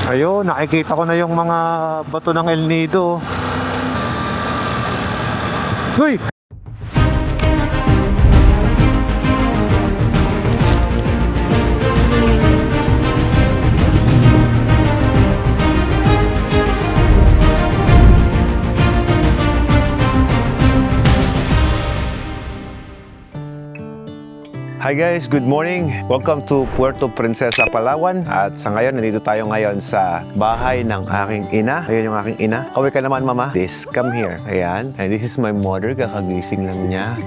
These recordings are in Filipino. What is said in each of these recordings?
Ayun, nakikita ko na yung mga bato ng El Nido. Uy! Hi guys, good morning. Welcome to Puerto Princesa, Palawan. At sa ngayon, nandito tayo ngayon sa bahay ng aking ina. Ayun yung aking ina. Kaway ka naman, mama. This, come here. Ayan. And this is my mother. Kakagising lang niya.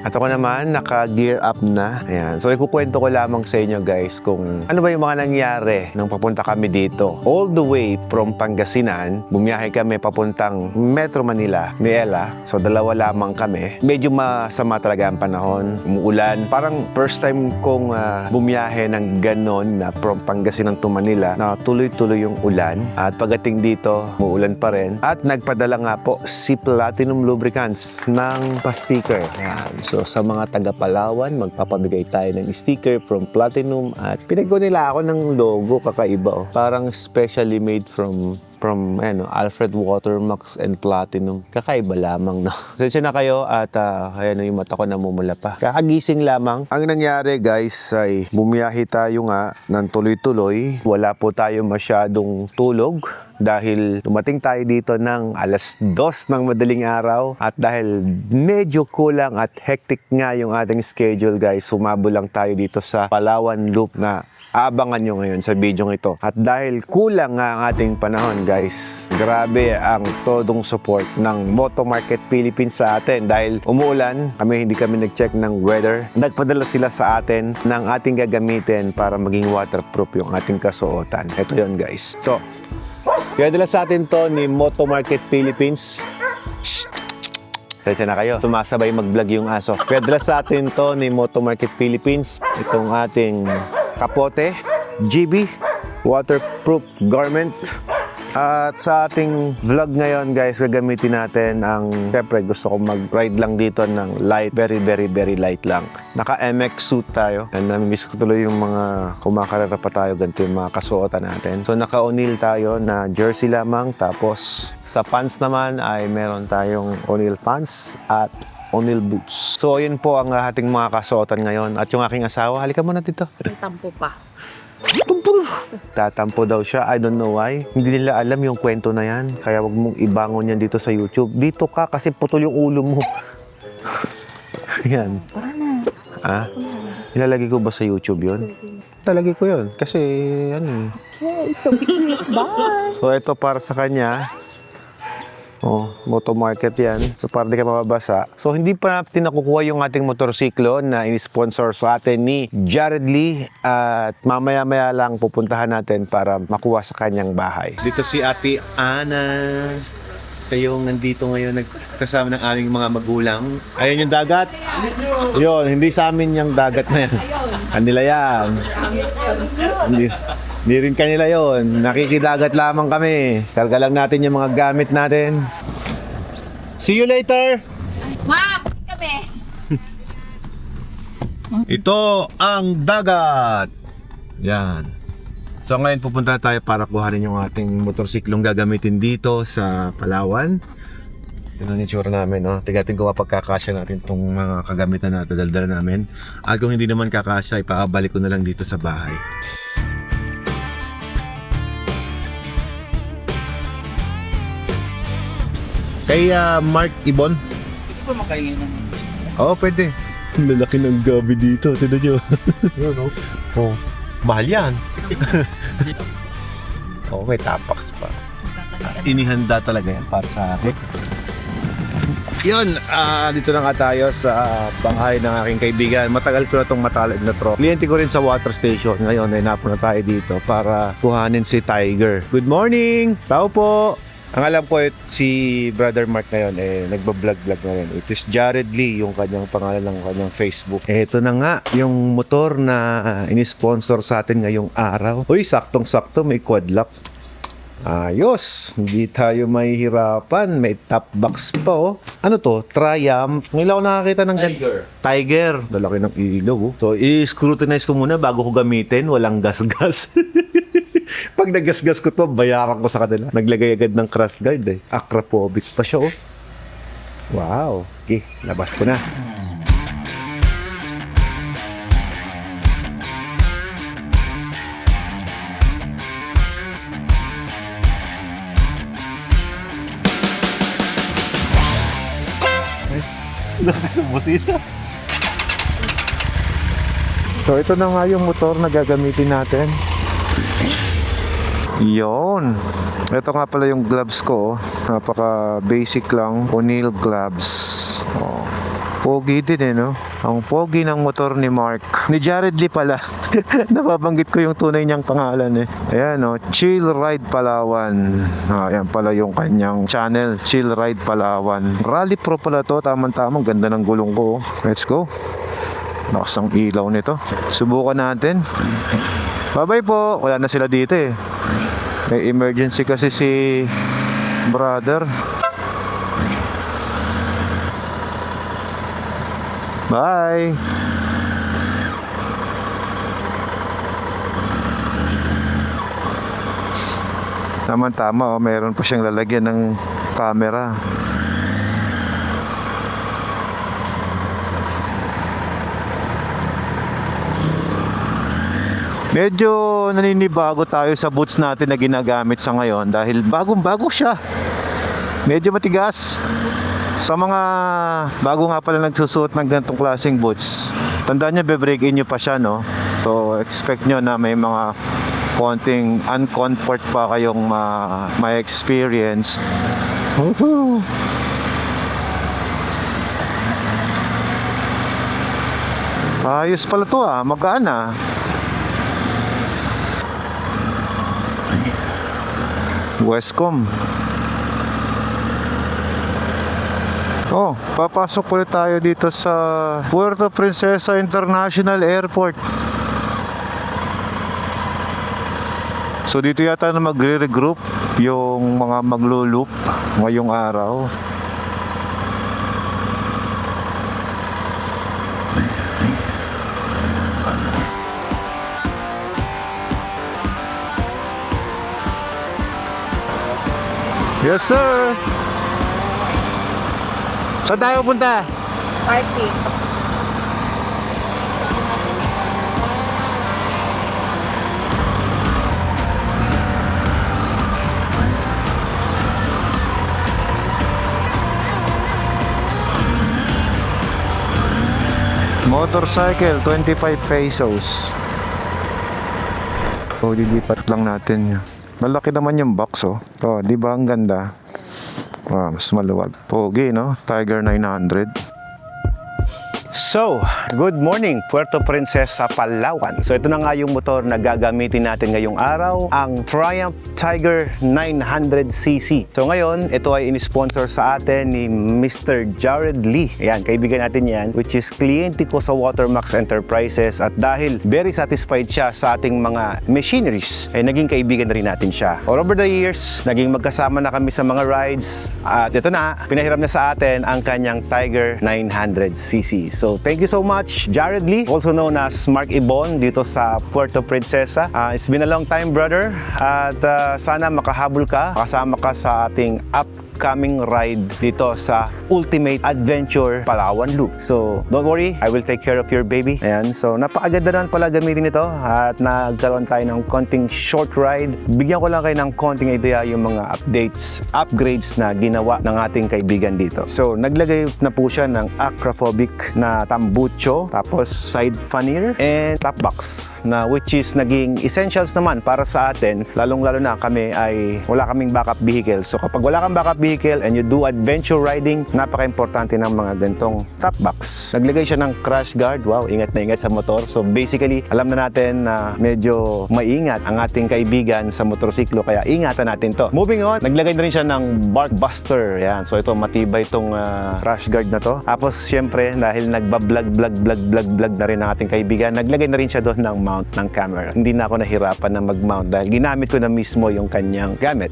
At ako naman, naka-gear up na. Ayan. So, ikukwento ko lamang sa inyo guys kung ano ba yung mga nangyari nung papunta kami dito. All the way from Pangasinan, bumiyahe kami papuntang Metro Manila ni Ella. So, dalawa lamang kami. Medyo masama talaga ang panahon. Umuulan. Parang first time kong bumiyahe ng ganon na from Pangasinan to Manila na tuloy-tuloy yung ulan. At pagdating dito, umuulan pa rin. At nagpadala nga po si Platinum Lubricants ng pa-sticker. Ayan. So, sa mga taga-Palawan, magpapabigay tayo ng sticker from Platinum at pinagawa nila ako ng logo kakaiba. Oh. Parang specially made from Alfred Watermax and Platinum. Kakaiba lamang, no? Sensya na kayo at ayan yung mata ko namumula pa. Kakagising lamang. Ang nangyari guys ay bumiyahe tayo nga ng tuloy-tuloy. Wala po tayo masyadong tulog dahil dumating tayo dito ng alas 2 ng madaling araw at dahil medyo kulang at hectic nga yung ating schedule guys, sumabo lang tayo dito sa Palawan Loop na aabangan nyo ngayon sa video ito. At dahil kulang nga ang ating panahon guys, grabe ang todong support ng Moto Market Philippines sa atin. Dahil umuulan, hindi kami nag-check ng weather. Nagpadala sila sa atin ng ating gagamitin para maging waterproof yung ating kasuotan. Ito yon guys. Ito. Kaya dala sa atin to ni Moto Market Philippines. Sensya na kayo, sumasabay mag-vlog yung aso. Kaya dala sa atin to ni Moto Market Philippines. Itong ating kapote, GB, waterproof garment. At sa ating vlog ngayon guys, gagamitin natin ang, syempre gusto ko mag-ride lang dito ng light, very light lang. Naka-MX suit tayo. And namimiss ko tuloy yung mga kumakarera pa tayo, ganito yung mga kasuotan natin. So naka-O'Neill tayo na jersey lamang. Tapos sa pants naman ay meron tayong O'Neill pants at O'Neill boots. So yun po ang ating mga kasuotan ngayon. At yung aking asawa, halika muna dito. May tampo pa. Tatampo daw siya. I don't know why. Hindi nila alam yung kwento na yan. Kaya wag mong ibangon yan dito sa YouTube. Dito ka kasi putol yung ulo mo. Yan. Ilalagay ko ba sa YouTube yun? Ilalagay ko yun. Kasi ano. Okay, so bye! So ito para sa kanya. Oh, Moto Market yan. So para di ka mababasa. So hindi pa natin nakukuha yung ating motorsiklo na in-sponsor sa atin ni Jared Lee. At mamaya-maya lang pupuntahan natin para makuha sa kanyang bahay. Dito si Ate Ana. Kayong nandito ngayon kasama ng aming mga magulang. Ayun yung dagat. Yun, hindi sa amin yung dagat na yan. Kanila yan. Hindi rin kanila yon. Nakikidagat lamang kami. Karga lang natin yung mga gamit natin. See you later! Ma! Kami! Ito ang dagat! Yan. So ngayon pupunta tayo para kuhanin yung ating motorsiklong gagamitin dito sa Palawan. Ito ang itsura namin, no? Tigatin ko mapagkakasya natin itong mga kagamitan na daldala namin. At kung hindi naman kakasya, ipakabalik ko na lang dito sa bahay. Kay Mark Ibon. Hindi ba makaingin ng... Oo, pwede. Lalaki ng gabi dito. Tignan nyo. Yan, oh. Mahal yan. Oo, may tapax pa. Inihanda talaga yan para sa akin. Yun, dito na nga tayo sa bahay ng aking kaibigan. Matagal ko na itong matalib na truck. Kliyente ko rin sa water station. Ngayon, ay napunta tayo dito para kuhanin si Tiger. Good morning! Tao po! Ang alam ko si Brother Mark ngayon nagbablog-vlog na rin. It is Jared Lee yung kanyang pangalan ng kanyang Facebook. Ito na nga yung motor na ini-sponsor sa atin ngayong araw. Uy, saktong-sakto may quad lock. Ayos, hindi tayo mahihirapan. May top box pa oh. Ano to? Triumph. Ngayon lang ako nakakita ng Tiger. Lalaki ng ilog oh. So, i-scrutinize ko muna bago ko gamitin. Walang gas-gas. Pag nagasgas ko to, bayaran ko sa kanila. Naglagay agad ng crash guard eh. Acrophobic pa siya oh. Wow. Okay, labas ko na. Lakas ng busina. So ito na nga yung motor na gagamitin natin. Yon. Ito nga pala yung gloves ko. Napaka basic lang. O'Neill gloves. Oh. Pogi din eh no. Ang pogi ng motor ni Mark. Ni Jared Lee pala. Nababanggit ko yung tunay niyang pangalan eh. Ayan no. Chill Ride Palawan. Ayan pala yung kanyang channel. Chill Ride Palawan. Rally Pro pala to. Tamang-tamang. Ganda ng gulong ko. Let's go. Lakas ang ilaw nito. Subukan natin. Bye-bye po. Wala na sila dito eh. May emergency kasi si brother. Bye. Tama-tama oh, mayroon pa siyang lalagyan ng camera. Medyo naninibago tayo sa boots natin na ginagamit sa ngayon dahil bagong-bago siya. Medyo matigas. Sa mga bago nga pala nagsusuot ng ganitong klaseng boots, tandaan nyo, be-break-in nyo pa siya, no? So, expect nyo na may mga konting uncomfort pa kayong may experience. Woohoo! Ayos pala to magaan Westcom. Oh, papasok ulit tayo dito sa Puerto Princesa International Airport. So dito yata na magre-regroup yung mga maglo-loop ngayong araw. Yes, sir. Saan tayo punta? Parking. Motorcycle, 25 pesos. So, dilipat lang natin. Malaki naman yung box, oh. Oh, di ba ang ganda? Wow, mas maluwag. Pogi, no? Tiger 900. So, good morning, Puerto Princesa, Palawan. So, ito na nga yung motor na gagamitin natin ngayong araw, ang Triumph Tiger 900cc. So, ngayon, ito ay in-sponsor sa atin ni Mr. Jared Lee. Ayan, kaibigan natin yan, which is kliyente ko sa Watermax Enterprises. At dahil very satisfied siya sa ating mga machineries, ay naging kaibigan na rin natin siya. All over the years, naging magkasama na kami sa mga rides. At ito na, pinahiram niya sa atin ang kanyang Tiger 900cc. So, thank you so much, Jared Lee, also known as Mark Ibon dito sa Puerto Princesa. It's been a long time, brother. At sana makahabol ka, makasama ka sa ating upcoming ride dito sa Ultimate Adventure Palawan Loop. So, don't worry, I will take care of your baby. Ayan, so napakaganda naman pala gamitin ito at nagkaroon tayo ng konting short ride. Bigyan ko lang kayo ng konting idea yung mga updates, upgrades na ginawa ng ating kaibigan dito. So, naglagay na po siya ng acrophobic na tambucho, tapos side fannier, and top box na which is naging essentials naman para sa atin, lalong-lalo na kami ay wala kaming backup vehicle. So, kapag wala kang backup vehicle and you do adventure riding, napaka-importante ng mga gantong top box. Naglagay siya ng crash guard. Wow, ingat na ingat sa motor. So basically, alam na natin na medyo maingat ang ating kaibigan sa motorsiklo, kaya ingatan natin to. Moving on, naglagay na rin siya ng bark buster. Yan. So ito, matibay itong crash guard na to. Tapos syempre, dahil nagbablog na rin ang ating kaibigan, naglagay na rin siya doon ng mount ng camera. Hindi na ako nahirapan na mag-mount dahil ginamit ko na mismo yung kanyang gamit.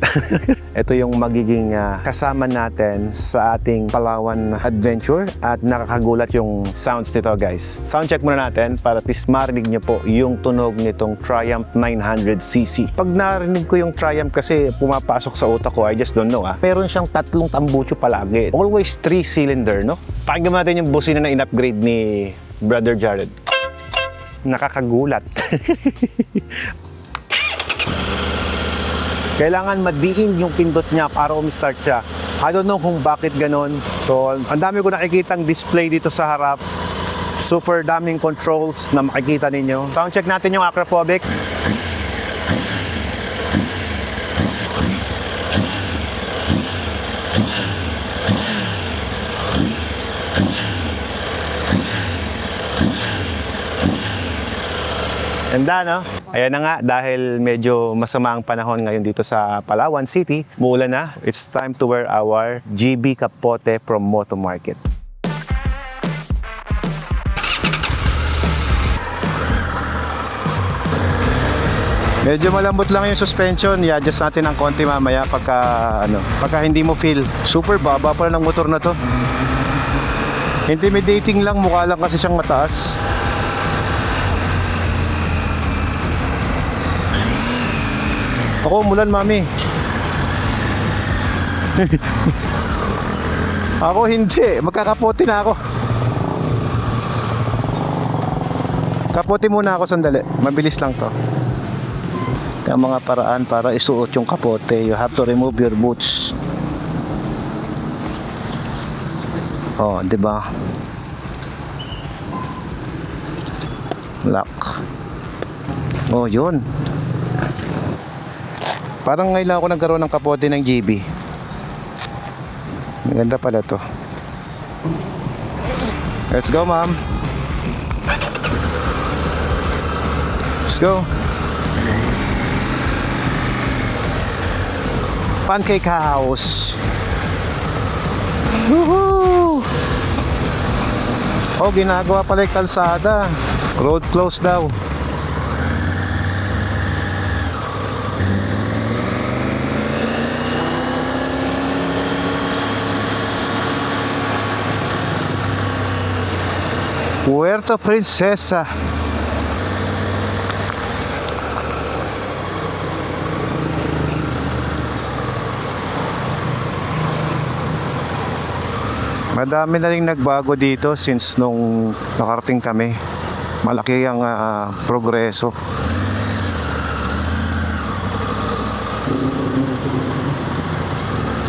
Ito yung magiging kasama natin sa ating Palawan adventure at nakakagulat yung sounds nito, guys. Sound check muna natin para at least marinig nyo po yung tunog nitong Triumph 900cc. Pag narinig ko yung Triumph kasi pumapasok sa utak ko, I just don't know meron siyang tatlong tambucho palagi. Always 3-cylinder, no? Pakinggan natin yung busina na in-upgrade ni Brother Jared. Nakakagulat. Kailangan madiin yung pindot niya para umistart siya. I don't know kung bakit ganon. So, ang dami ko nakikitang display dito sa harap. Super daming controls na makikita ninyo. Sound check natin yung Acropovic. Ganda, no? Ayan na nga, dahil medyo masama ang panahon ngayon dito sa Palawan City, muulan na, it's time to wear our GB Capote from Moto Market. Medyo malambot lang yung suspension, i-adjust natin ng konti mamaya pagka hindi mo feel. Super baba pala ng motor na to. Intimidating lang, mukha lang kasi siyang mataas. Ako, umulan, mami. Ako hindi. Magkakapote na ako. Kapote muna ako sandali. Mabilis lang to. Ang mga paraan para isuot yung kapote. You have to remove your boots. Oh, di ba? Lock. Oh, yun. Parang ngayon ako nagkaroon ng kapote ng GB. Maganda pala to. Let's go, ma'am. Let's go. Pancake House. Woohoo! Oh, ginagawa pala yung kalsada. Road closed daw. Puerto Princesa. Madami na rin nagbago dito since nung nakarating kami. Malaki ang progreso.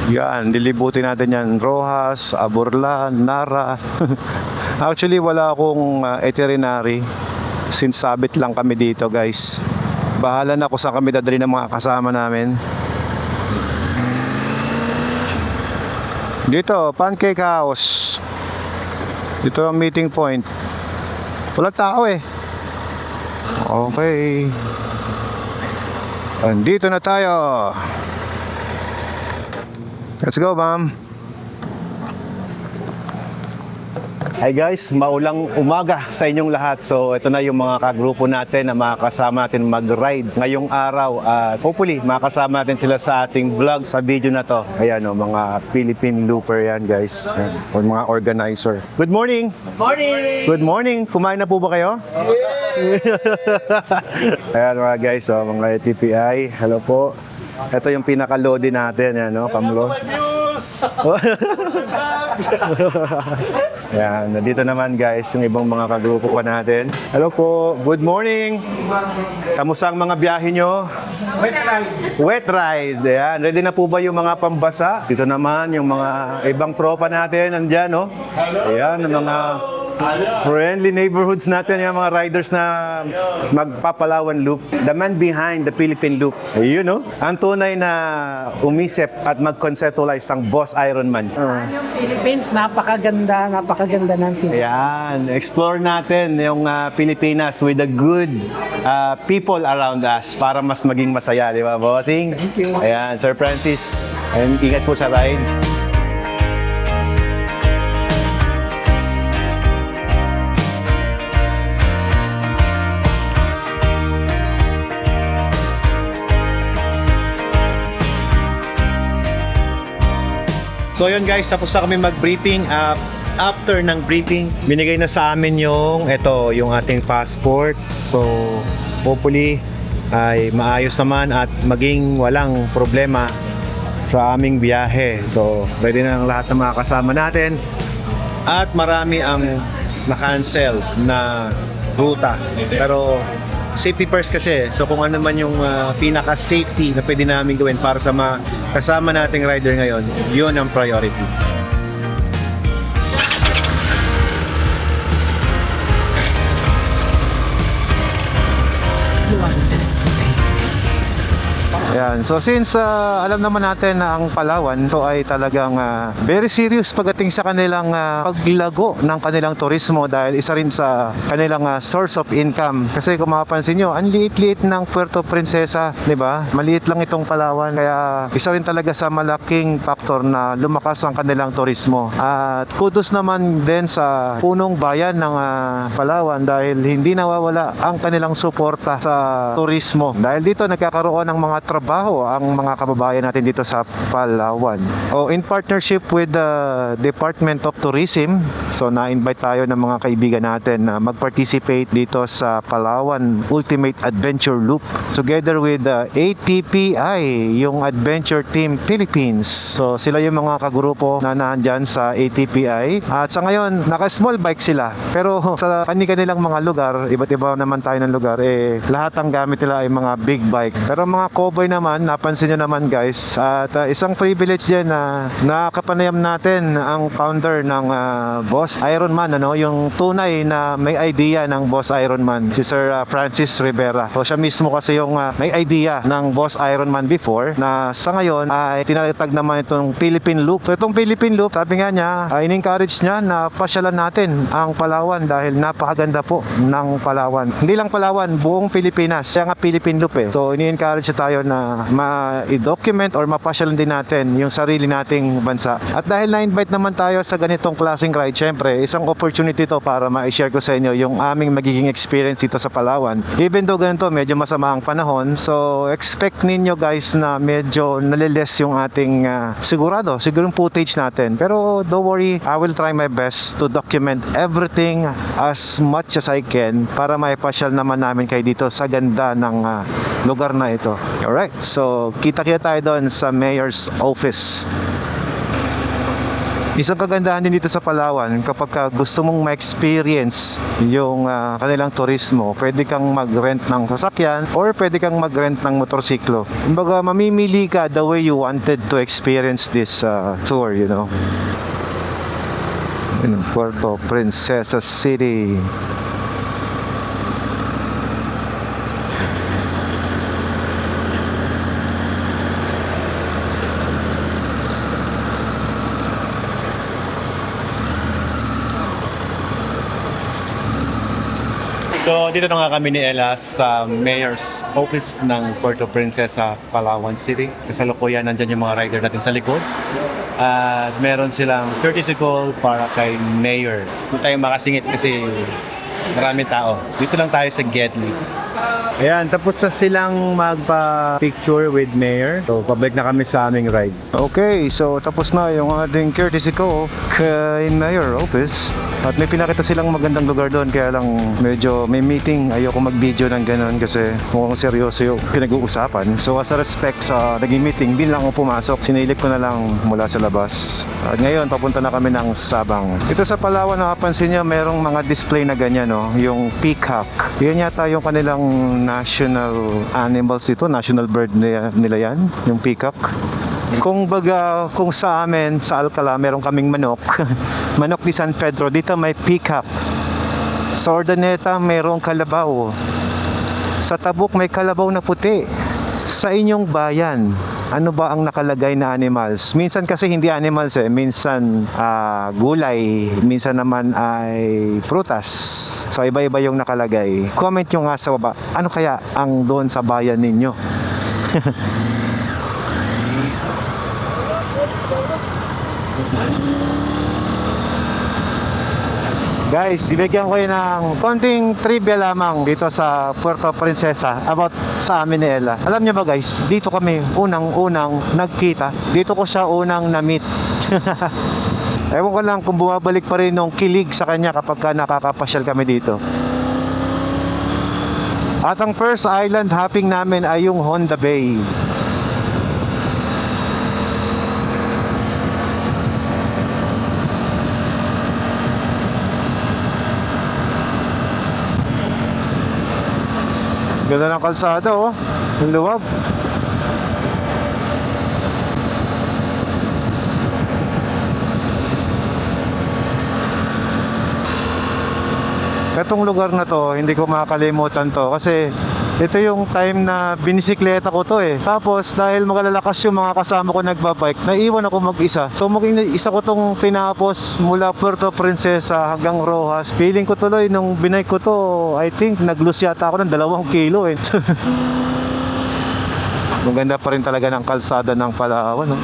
Yan, dilibutin natin yan. Rojas, Aburlan, Nara. Actually, wala akong itinerary since sabit lang kami dito, guys. Bahala na kung saan kami dadali ng mga kasama namin. Dito, Pancake House. Dito ang meeting point. Wala tao eh. Okay. Andito na tayo. Let's go, ma'am. Hi guys, maulang umaga sa inyong lahat. So ito na yung mga kagrupo natin na makakasama natin mag-ride ngayong araw. At hopefully makakasama natin sila sa ating vlog sa video na to. Ayan o, mga Philippine Looper yan, guys. O mga organizer. Good morning! Good morning! Good morning! Kumain na po ba kayo? Ayan mga guys, mga TPI. Hello po. Ito yung pinaka-loading natin, yan, no? Pamlo. Yan, dito naman guys, yung ibang mga kagrupo pa natin. Hello po, good morning. Kamusta ang mga biyahe nyo? Wet ride. Wet ride. Yan, ready na po ba yung mga pambasa? Dito naman yung mga ibang tropa natin, nandyan, no? Ayan, ang mga Friendly neighborhoods natin yung mga riders na magpapalawan loop. The man behind the Philippine loop. Ayun, no? Ang tunay na umisip at mag-conceptualize ng Boss Ironman. Yung Philippines, napakaganda ng Philippines. Ayan, explore natin yung Pilipinas with the good people around us para mas maging masaya, di ba, bossing? Thank you. Ayan, Sir Francis. And ingat po sa ride. So yun guys, tapos na kami mag-briefing. After ng briefing, binigay na sa amin yung ating passport. So hopefully ay maayos naman at maging walang problema sa aming biyahe. So ready na ang lahat ng mga kasama natin. At marami ang na-cancel na ruta. Pero safety first kasi. So kung ano man yung pinaka-safety na pwede namin gawin para sa mga kasama nating rider ngayon, yun ang priority. Yan. So since alam naman natin na ang Palawan to ay talagang very serious pagdating sa kanilang paglago ng kanilang turismo dahil isa rin sa kanilang source of income. Kasi kung mapapansin nyo, ang liit-liit ng Puerto Princesa, di ba? Maliit lang itong Palawan kaya isa rin talaga sa malaking factor na lumakas ang kanilang turismo. At kudos naman din sa punong bayan ng Palawan dahil hindi nawawala ang kanilang suporta sa turismo. Dahil dito nagkakaroon ng mga trabaho ang mga kababayan natin dito sa Palawan. In partnership with the Department of Tourism, so na-invite tayo ng mga kaibigan natin na mag-participate dito sa Palawan Ultimate Adventure Loop together with ATPI, yung Adventure Team Philippines. So sila yung mga kagrupo na nandyan sa ATPI. At sa ngayon, naka-small bike sila. Pero sa kanilang mga lugar, iba't iba naman tayo ng lugar, lahat ang gamit nila ay mga big bike. Pero mga cowboy naman, napansin nyo naman guys, at isang privilege din na nakapanayam natin ang founder ng Boss Ironman, yung tunay na may idea ng Boss Ironman, si Sir Francis Rivera. So siya mismo kasi yung may idea ng Boss Ironman before, na sa ngayon ay tinatag naman itong Philippine Loop. So itong Philippine Loop, sabi nga niya, in-encourage niya na pasyalan natin ang Palawan dahil napakaganda po ng Palawan. Hindi lang Palawan, buong Pilipinas. Kaya nga Philippine Loop So ini-encourage tayo na ma-document or mapasyalan din natin yung sarili nating bansa. At dahil na-invite naman tayo sa ganitong klaseng ride, syempre, isang opportunity to para ma-share ko sa inyo yung aming magiging experience dito sa Palawan. Even though ganito, medyo masama ang panahon, so expect ninyo guys na medyo naliles yung ating siguro footage natin. Pero don't worry, I will try my best to document everything as much as I can para maipasyal naman namin kayo dito sa ganda ng lugar na ito. Alright, so kita-kita tayo doon sa Mayor's Office. Isang kagandahan din dito sa Palawan, kapag gusto mong ma-experience yung kanilang turismo, pwede kang mag-rent ng sasakyan or pwede kang mag-rent ng motorsiklo. Kumbaga, mamimili ka the way you wanted to experience this tour, in Puerto Princesa City. So, dito na nga kami ni Ella sa Mayor's Office ng Puerto Princesa, Palawan City. Kasalukuyan, nandyan yung mga rider natin sa likod. At meron silang courtesy call para kay Mayor. Kung tayo makasingit kasi maraming tao. Dito lang tayo sa Gedli. Ayan, tapos na silang magpa-picture with Mayor. So, pabalik na kami sa aming ride. Okay, so tapos na yung ating courtesy call kay Mayor Office. At may pinakita silang magandang lugar doon, kaya lang medyo may meeting. Ayoko mag-video ng ganun kasi mukhang seryoso yung pinag-uusapan. So as a respect sa naging meeting, din lang ako pumasok. Sinilip ko na lang mula sa labas. At ngayon, papunta na kami ng Sabang. Ito sa Palawan, nakapansin niyo, merong mga display na ganyan, yung peacock. Yan yata yung kanilang national animals dito, national bird nila yan, yung peacock. Kung baga, kung sa amin, sa Alcala, meron kaming manok. Manok ni San Pedro. Dito may peacock. Sa Ordaneta, merong kalabaw. Sa Tabuk, may kalabaw na puti. Sa inyong bayan, ano ba ang nakalagay na animals? Minsan kasi hindi animals eh. Minsan gulay. Minsan naman ay prutas. So iba-iba yung nakalagay. Comment nyo nga sa baba. Ano kaya ang doon sa bayan ninyo? Guys, ibigyan ko yun ng konting trivia lamang dito sa Puerto Princesa about sa amin ni Ella. Alam niyo ba guys, dito kami unang-unang nagkita. Dito ko siya unang na-meet. Ewan ko lang kung bumabalik pa rin nung kilig sa kanya kapag ka nakakapasyal kami dito. At ang first island hopping namin ay yung Honda Bay. Ganda ng kalsada oh. Ang luwag. Itong lugar na to, hindi ko makakalimutan to kasi ito yung time na binisikleta ko to eh. Tapos dahil magalalakas yung mga kasama ko nagbabike, naiwan ako mag-isa. So mag-isa ko tong tinapos mula Puerto Princesa hanggang Rojas. Feeling ko tuloy nung binike ko to, I think nag-lose yata ako ng 2 kilo eh. Maganda pa rin talaga ng kalsada ng Palawan no?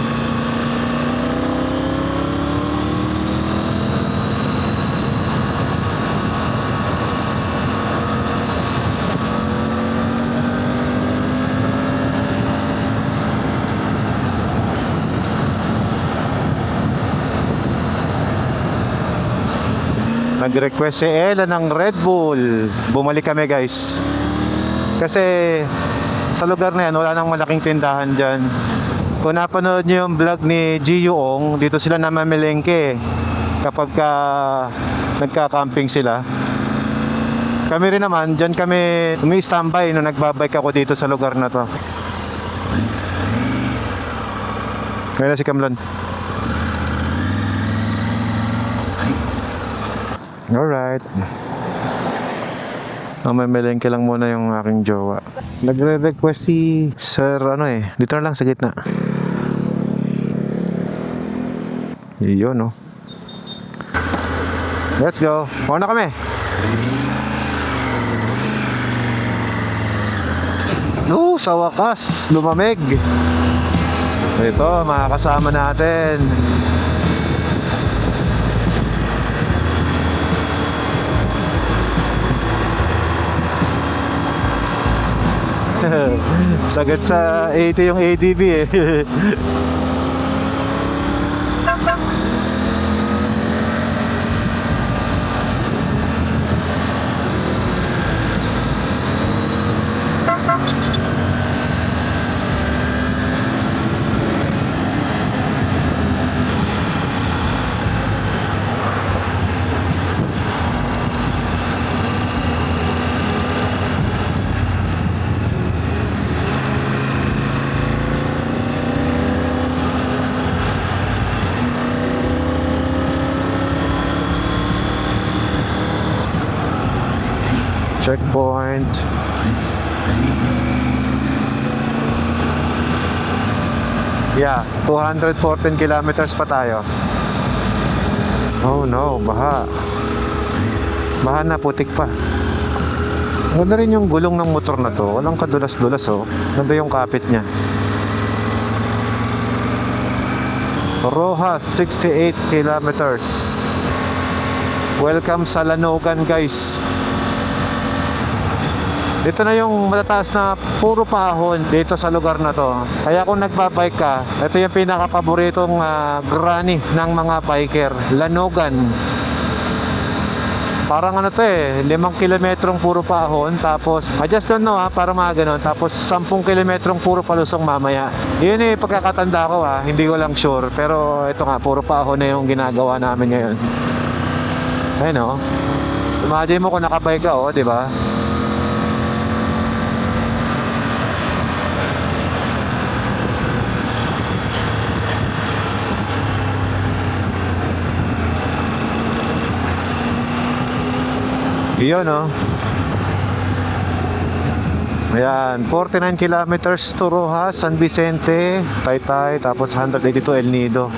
Nag-request si Ella ng Red Bull. Bumalik kami guys. Kasi sa lugar na yan, wala nang malaking tindahan dyan. Kung napanood nyo yung vlog ni Gio Ong, dito sila namamelengke kapag nagka-camping sila. Kami rin naman, dyan kami umi-standby nung nagbabike ako dito sa lugar na to. Kaya na si Kamlon. Alright. Mamelengke lang muna yung aking jowa. Nagre-request si Sir dito na lang sa gitna. Iyon no. Let's go. Mauna kami. Sa wakas, lumamig. Ito, makakasama natin. Sagad sa 80 yung ADB eh. Checkpoint. Yeah, 214 kilometers pa tayo. Oh no, baha. Baha na, putik pa. Ganda rin yung gulong ng motor na to. Walang kadulas-dulas oh. Ganda yung kapit niya. Rojas, 68 kilometers. Welcome sa Lanogan guys. Dito na yung matataas na puro pahon dito sa lugar na to. Kaya kung nagbabike ka, ito yung pinaka-paboritong granny ng mga biker. Lanogan. Parang 5 kilometrong puro pahon. Tapos, I just don't know para mga ganon. Tapos 10 kilometrong puro palusong mamaya. Yun pagkakatanda ko hindi ko lang sure. Pero ito nga, puro pahon na yung ginagawa namin ngayon. Ayun imagine mo kung nakabike ka di ba? Yun, oh. Ayan, 49 kilometers to Rojas, San Vicente, Taytay, tapos 182 El Nido.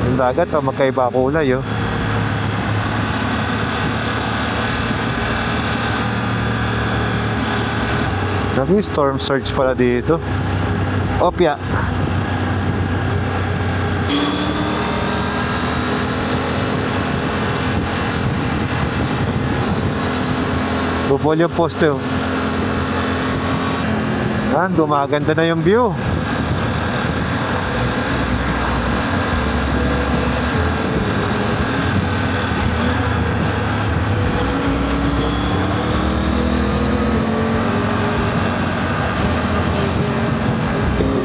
Yung dagat, oh, magkaiba kulay, oh. Sabi, storm surge pala dito. Opya. Bupol yung poste, oh. Yan, gumaganda na yung view.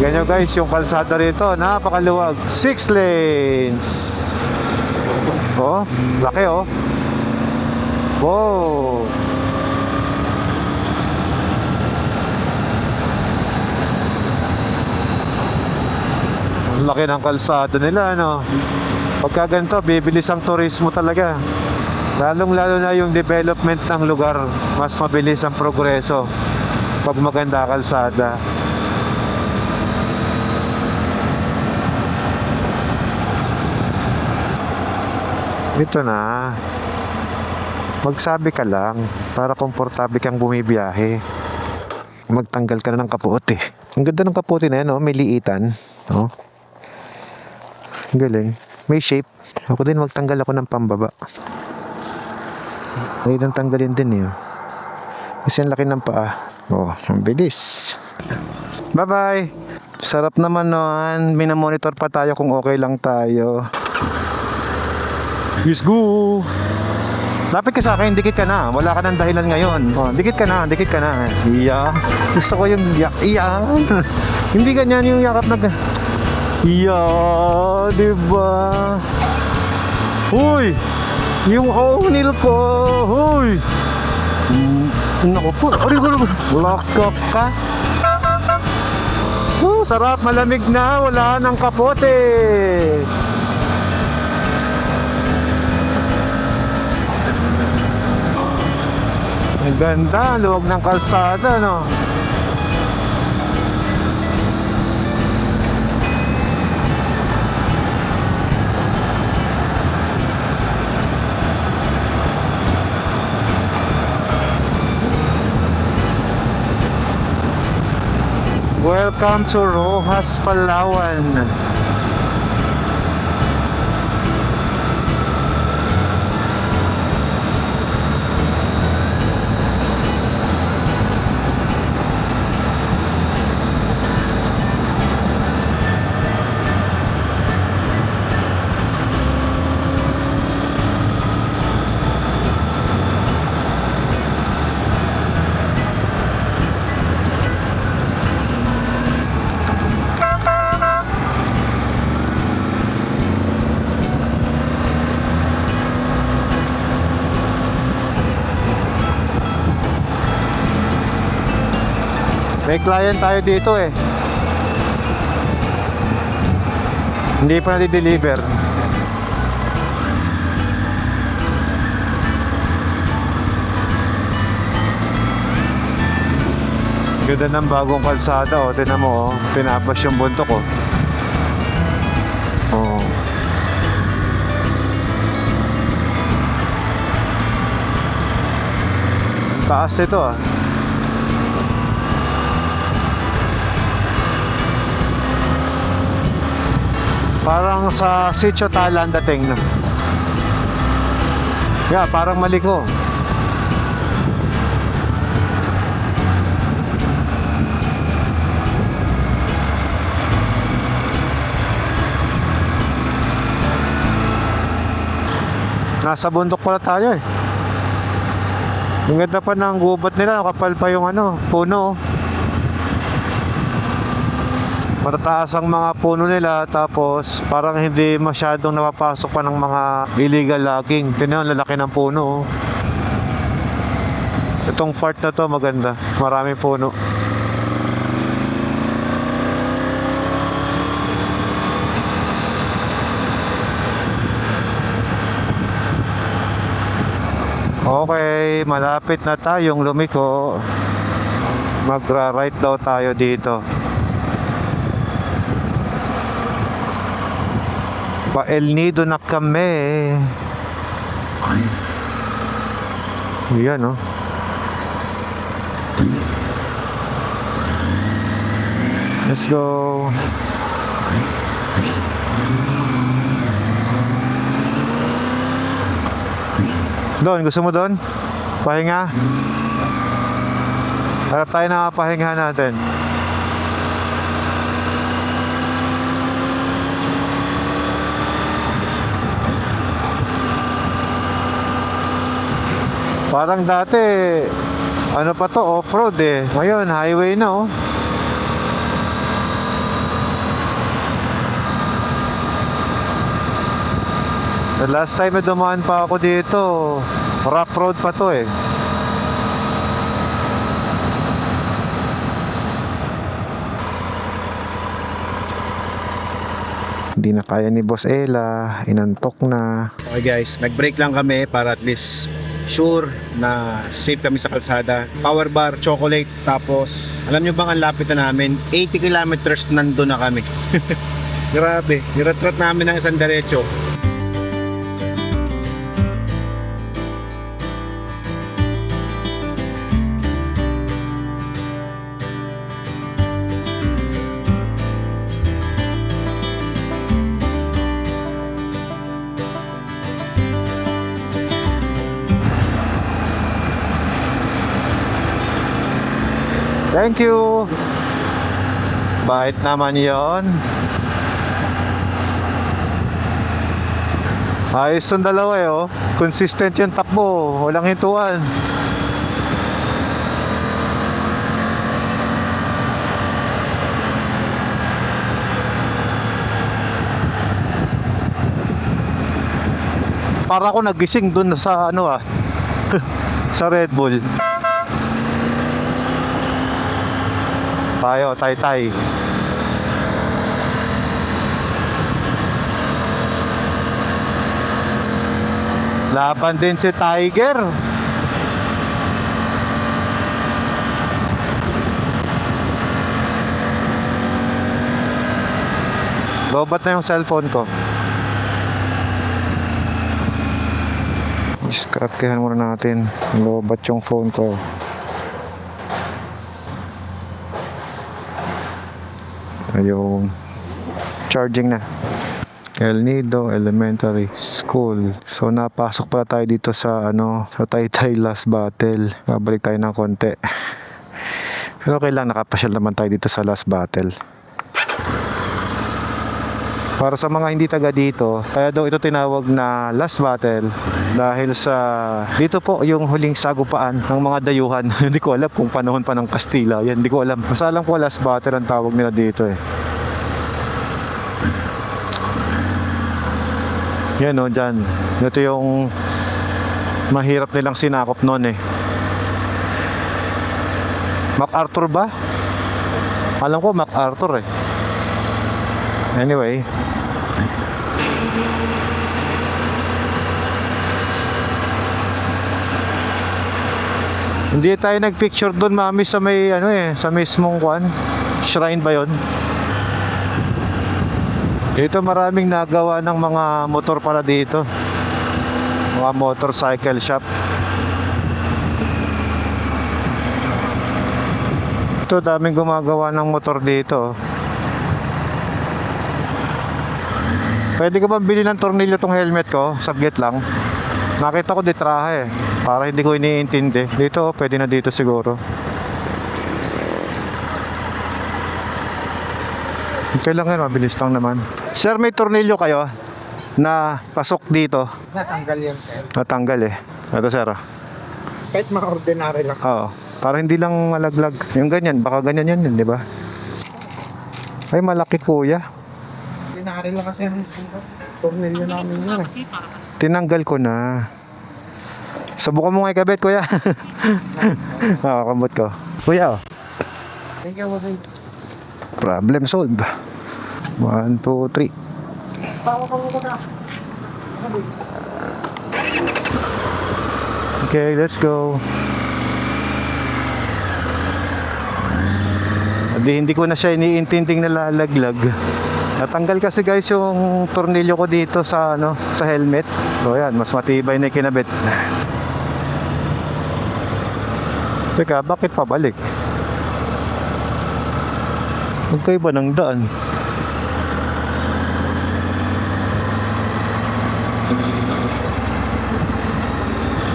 Ganyan guys, yung kalsada rito, napakaluwag. 6 lanes. Oh, laki oh. Wow. Ang laki ng kalsada nila, ano. Pagka ganito, bibilis ang turismo talaga. Lalong-lalo na yung development ng lugar, mas mabilis ang progreso pag maganda kalsada. Ito na. Magsabi ka lang para komportable kang bumibiyahe. Magtanggal ka na ng kapote. Ang ganda ng kapote na yan, oh. May liitan. Oh. Ang galing. May shape. Ako din magtanggal ako ng pambaba. May nang tanggalin din, eh. Kasi ang laki ng paa. Oh, ang bilis. Bye-bye. Sarap naman noon. Minamonitor pa tayo kung okay lang tayo. Let's go! Lapit ka sa akin, dikit ka na. Wala ka ng dahilan ngayon. Oh, dikit ka na, dikit ka na. Iya. Gusto ko yung iya. Hindi ganyan yung yakap na iya, diba? Huy! Yung ownil ko! Huy! Naku po, lakak ka. Oh, sarap, malamig na. Wala ng kapote. Ang ganda, luwag ng kalsada, no? Welcome to Rojas, Palawan. May client tayo dito eh. Hindi pa na-deliver. Ganda ng bagong kalsada, oh. Tingnan mo, oh. Pinapas yung buntok, oh. Oh. Taas ito, ah. Parang sa Sitio Talan dating, no? Yeah, parang maliko. Nasa bundok pala tayo eh. Ang ganda pa ng gubat nila, kapal pa yung ano, puno. Matataas ang mga puno nila, tapos parang hindi masyadong napapasok pa ng mga illegal logging. Tingnan, lalaki ng puno. Itong part na to maganda, maraming puno. Okay, malapit na tayong lumiko. Magra-right daw tayo dito. Pa El Nido na kami. Yan, oh. Let's go. Doon, gusto mo doon? Pahinga? Para tayo na pahinga natin. Parang dati, ano pa to, off-road eh. Ngayon, highway na oh. The last time na dumaan pa ako dito, rough road pa to eh. Hindi na kaya ni Boss Ella, inantok na. Okay guys, nag-break lang kami para at least sure na safe kami sa kalsada. Power bar, chocolate, tapos alam nyo bang ang lapit na namin? 80 kilometers nando na kami. Grabe, niratrat namin ng isang diretso. Thank you. Bait naman yon. Ayos yung dalawa eh, oh. Consistent yung takbo. Walang hintuan. Para ako nagising dun sa ano ah. Sa Red Bull. Tayo, tay-tay. Laban din si Tiger. Lobat na yung cellphone ko. Diskartehan muna natin. Lobat yung phone ko. Yung charging na. El Nido Elementary School. So napasok pala tayo dito sa ano, sa Taytay Last Battle. Babalik tayo ng konti. Pero okay lang, nakapasyal naman tayo dito sa Last Battle. Para sa mga hindi taga dito, kaya daw ito tinawag na Last Battle dahil sa dito po yung huling sagupaan ng mga dayuhan. Hindi ko alam kung panahon pa ng Kastila. Yan, hindi ko alam. Basta alam ko Last Battle ang tawag nila dito eh. Yan o, dyan. Ito yung mahirap nilang sinakop noon eh. MacArthur ba? Alam ko MacArthur eh. Anyway. Hindi tayo nagpicture doon, mami, sa may ano eh, sa mismong kwan. Shrine ba 'yon? Dito maraming nagawa ng mga motor pala dito. Mga motorcycle shop. Ito, daming gumagawa ng motor dito. Pwede ka bang bilhin ng tornilyo tong helmet ko? Saglit lang. Nakita ko ditrahe eh. Para hindi ko iniintindi. Dito, pwede na dito siguro. Okay lang yan, mabilis lang naman. Sir, may tornilyo kayo na pasok dito? Natanggal yan, sir. Natanggal eh. Ito, sir. Kahit mga ordinary lang. Oo. Para hindi lang malaglag. Yung ganyan, baka ganyan yan, di ba? Ay, malaki kuya. Ordinary lang kasi ang tornilyo namin yun eh. Tinanggal ko na. Subukan mo nga ikabit, kuya. Oo, kamot ko. Kuya, oh. Thank you, bossing. Problem solved. 1, 2, 3. Tawa ka mo na. Okay, let's go. Hindi ko na siya iniintinding nalalaglag. Natanggal kasi guys yung tornilyo ko dito sa sa helmet. So yan, mas matibay na yung kinabit. Teka, bakit pabalik? Magkaiba ng daan.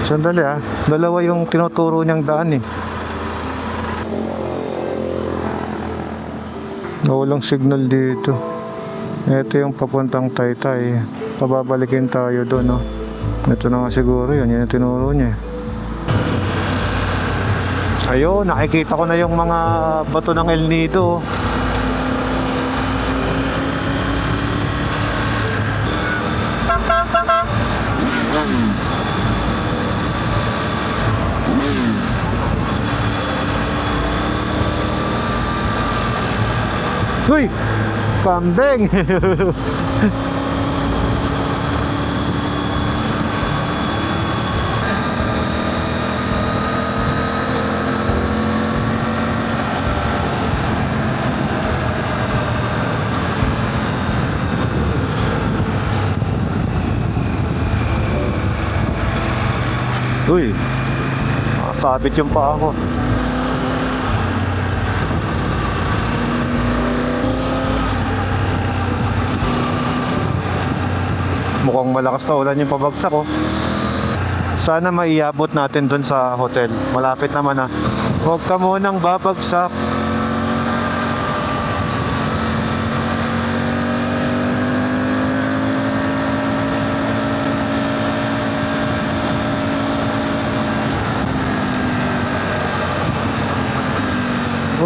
Sandali dalawa yung tinuturo niyang daan eh. Walang signal dito. Ito yung papuntang Taytay. Pababalikin tayo doon, no? Ito na nga siguro yun. Yan yung tinuro niya. Ayun, nakikita ko na yung mga bato ng El Nido. Uy! Kambing! Uy! Nakasabit yung paa ko. Mukhang malakas na ulan yung pabagsak oh. Sana maiabot natin dun sa hotel. Malapit naman na. Huwag ka munang babagsak.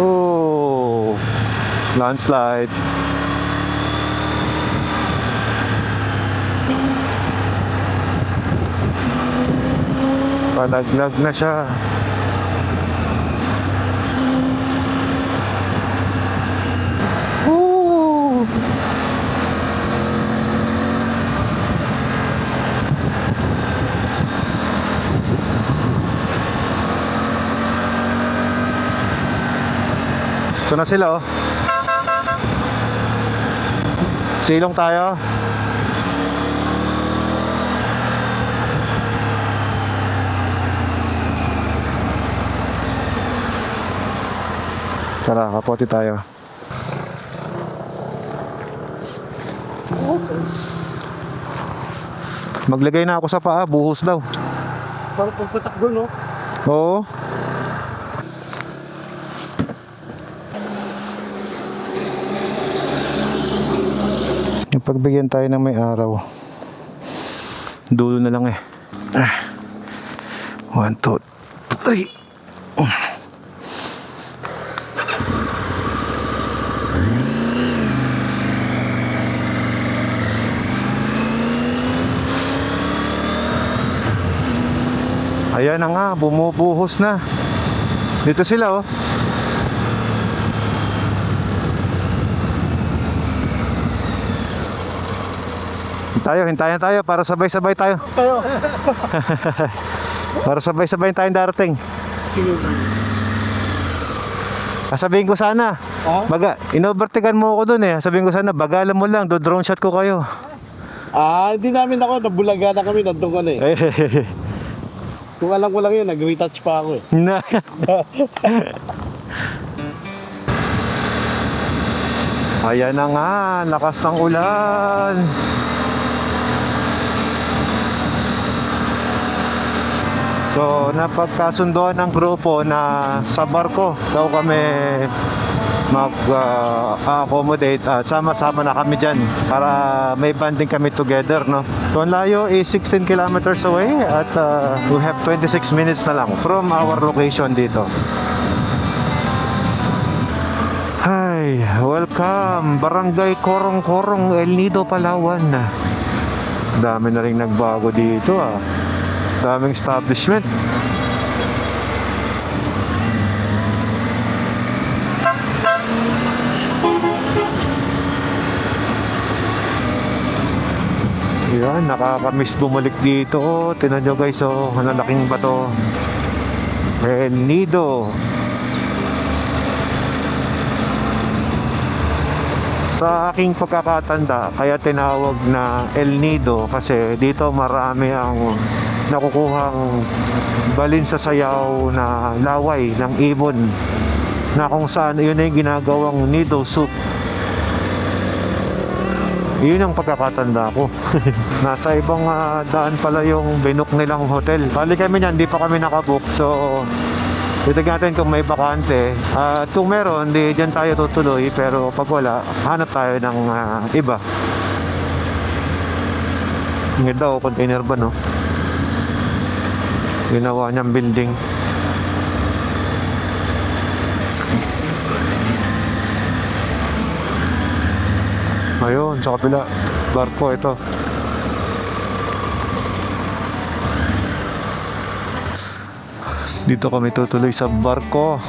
Oh, landslide. Palaglag na siya. Ooh. Ito na sila oh. Silong tayo. Tara, kapote tayo. Maglagay na ako sa paa, buhos daw. Parang pagpatakbo, no? Oo. Pagbigyan tayo ng may araw. Dulo na lang eh. 1, 2, 3. Ayan na nga, bumubuhos na. Dito sila oh. Hintayin tayo para sabay-sabay tayo. Para sabay-sabay tayong darating. Sabihin ko sana, inovertigan mo ako dun eh. Sabihin ko sana, bagalan mo lang, do drone shot ko kayo. Hindi namin ako, nabulaga na kami, nandun ka na eh. Kung alam ko lang yun, nag-retouch pa ako eh. Ayan na nga, lakas ng ulan. So, napagkasundoan ng grupo na sa barko daw kami mag-accommodate at sama-sama na kami dyan para may bonding kami together, no? So, ang layo is 16 kilometers away at we have 26 minutes na lang from our location dito. Hi, welcome Barangay Korong-Korong, El Nido, Palawan. Dami na rin nagbago dito daming establishment. Yan. Ayan, nakakamiss bumalik dito. Oh, tingnan nyo guys, oh, ang lalaking bato. El Nido. Sa aking pagkakatanda, kaya tinawag na El Nido kasi dito marami ang nakukuhang balin sa sayaw na laway ng ibon na kung saan yun ay ginagawang nido soup. Yun ang pagkakatanda ko. Nasa ibang daan pala yung binook nilang hotel. Bali kami niyan, di pa kami nakabook. So, titignan natin kung may bakante. At kung meron, di dyan tayo tutuloy. Pero pag wala, hanap tayo ng iba. Ngayon daw, container ba, no? Ginawa niyang building. Ayun, sa kapila. Barko ito. Dito kami tutuloy sa barko.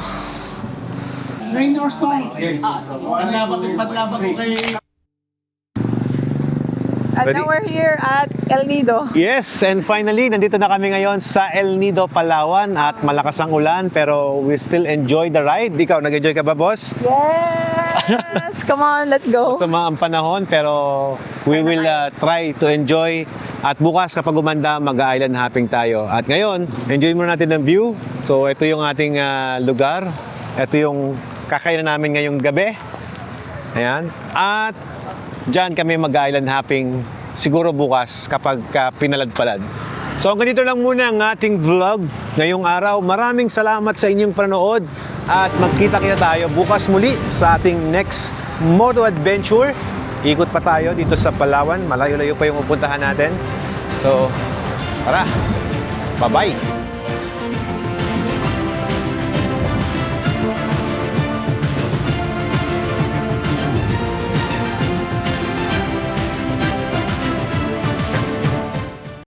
And Ready? now we're here at El Nido. Yes, and finally, nandito na kami ngayon sa El Nido, Palawan at malakas ang ulan pero we still enjoy the ride. Ikaw, nag-enjoy ka ba, boss? Yes! Come on, let's go. Sama ang panahon pero we will try to enjoy at bukas kapag umanda mag-island hopping tayo. At ngayon, enjoy muna natin ang view. So ito yung ating lugar. Ito yung kakainan namin ngayong gabi. Ayan. At dyan kami mag-island hopping siguro bukas kapag pinalad-palad. So hanggang dito lang muna ang ating vlog ngayong araw. Maraming salamat sa inyong panonood at magkita-kita tayo bukas muli sa ating next Moto Adventure. Ikot pa tayo dito sa Palawan. Malayo-layo pa yung upuntahan natin. So, tara! Bye-bye!